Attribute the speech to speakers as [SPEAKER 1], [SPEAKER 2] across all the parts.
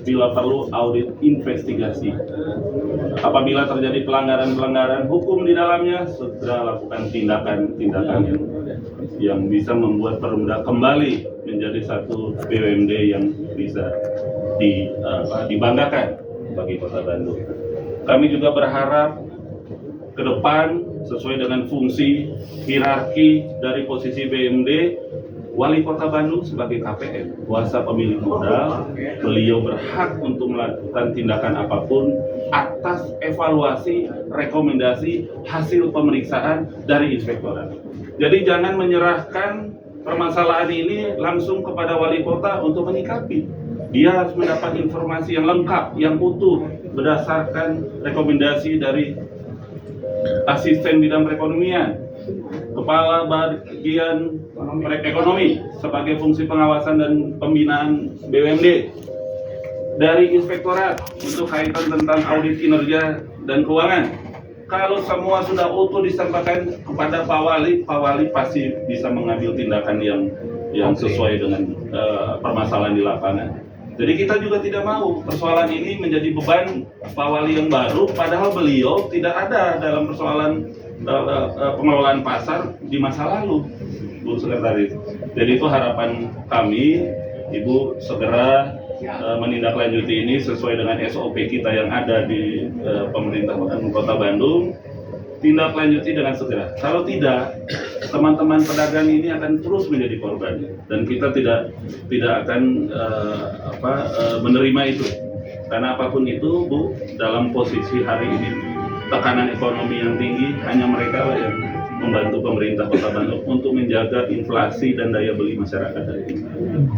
[SPEAKER 1] bila perlu audit investigasi. Apabila terjadi pelanggaran hukum di dalamnya, segera lakukan tindakan-tindakan yang bisa membuat Perumda kembali menjadi satu BUMD yang bisa dibanggakan bagi Kota Bandung. Kami juga berharap ke depan sesuai dengan fungsi hierarki dari posisi BUMD, Wali Kota Bandung sebagai KPM, kuasa pemilik modal, beliau berhak untuk melakukan tindakan apapun atas evaluasi, rekomendasi, hasil pemeriksaan dari inspektorat. Jadi jangan menyerahkan permasalahan ini langsung kepada Wali Kota untuk menyikapi. Dia harus mendapat informasi yang lengkap, yang utuh, berdasarkan rekomendasi dari asisten bidang perekonomian, kepala bagian ekonomi sebagai fungsi pengawasan dan pembinaan BUMD, dari inspektorat untuk kaitan tentang audit kinerja dan keuangan. Kalau semua sudah utuh disampaikan kepada Pak Wali pasti bisa mengambil tindakan yang sesuai dengan permasalahan di lapangan. Jadi kita juga tidak mau persoalan ini menjadi beban Pak Wali yang baru, padahal beliau tidak ada dalam persoalan pengelolaan pasar di masa lalu, Bu Sekretaris. Jadi itu harapan kami, Ibu segera menindaklanjuti ini sesuai dengan SOP kita yang ada di pemerintah Kota Bandung. Tindak lanjuti dengan segera. Kalau tidak, teman-teman pedagang ini akan terus menjadi korban dan kita tidak akan menerima itu. Karena apapun itu, Bu, dalam posisi hari ini tekanan ekonomi yang tinggi, hanya mereka lah yang membantu pemerintah Kota Bandung untuk menjaga inflasi dan daya beli masyarakat hari ini.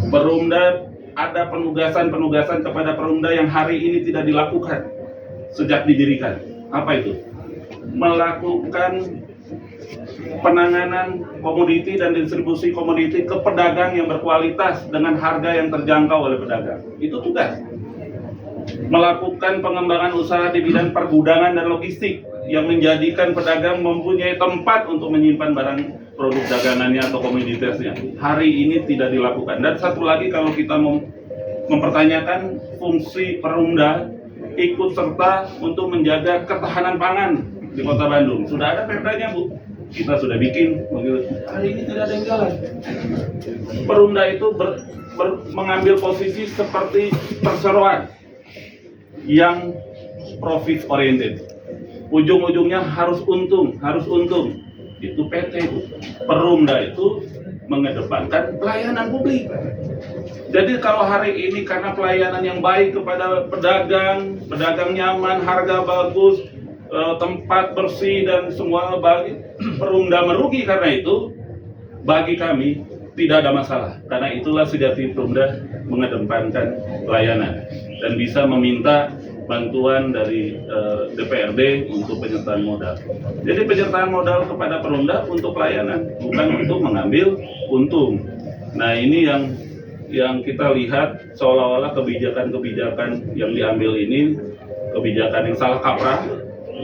[SPEAKER 1] Perumda ada penugasan kepada Perumda yang hari ini tidak dilakukan sejak didirikan. Apa itu? Melakukan penanganan komoditi dan distribusi komoditi ke pedagang yang berkualitas dengan harga yang terjangkau oleh pedagang. Itu tugas. Melakukan pengembangan usaha di bidang pergudangan dan logistik yang menjadikan pedagang mempunyai tempat untuk menyimpan barang produk dagangannya atau komoditasnya. Hari ini tidak dilakukan. Dan satu lagi, kalau kita mempertanyakan fungsi Perumda ikut serta untuk menjaga ketahanan pangan di Kota Bandung. Sudah ada perdanya, Bu. Kita sudah bikin. Hari ini tidak ada yang jalan. Perumda itu mengambil posisi seperti perseroan yang profit oriented. Ujung-ujungnya harus untung. Itu PT, Bu. Perumda itu mengedepankan pelayanan publik. Jadi kalau hari ini karena pelayanan yang baik kepada pedagang nyaman, harga bagus, tempat bersih dan semua bagi Perumda merugi, karena itu bagi kami tidak ada masalah. Karena itulah sejati Perumda mengedepankan pelayanan dan bisa meminta bantuan dari DPRD untuk penyertaan modal. Jadi penyertaan modal kepada Perumda untuk pelayanan, bukan untuk mengambil untung. Nah, ini yang kita lihat seolah-olah kebijakan-kebijakan yang diambil ini kebijakan yang salah kaprah,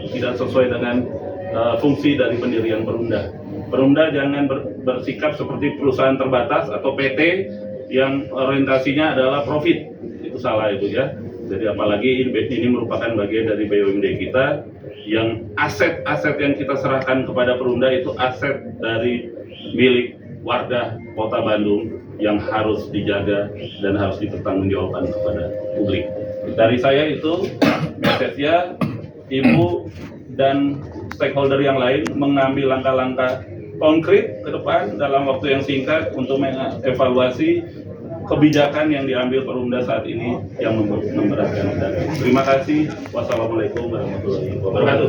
[SPEAKER 1] tidak sesuai dengan fungsi dari pendirian Perumda. Perumda jangan bersikap seperti perusahaan terbatas atau PT yang orientasinya adalah profit. Itu salah itu ya. Jadi apalagi ini merupakan bagian dari BUMD kita, yang aset-aset yang kita serahkan kepada Perumda itu aset dari milik warga Kota Bandung yang harus dijaga dan harus dipertanggungjawabkan kepada publik. Dari saya itu message-nya, Ibu dan stakeholder yang lain mengambil langkah-langkah konkret ke depan dalam waktu yang singkat untuk mengevaluasi kebijakan yang diambil Perumda saat ini yang memberatkan pedagang. Terima kasih. Wassalamualaikum warahmatullahi wabarakatuh.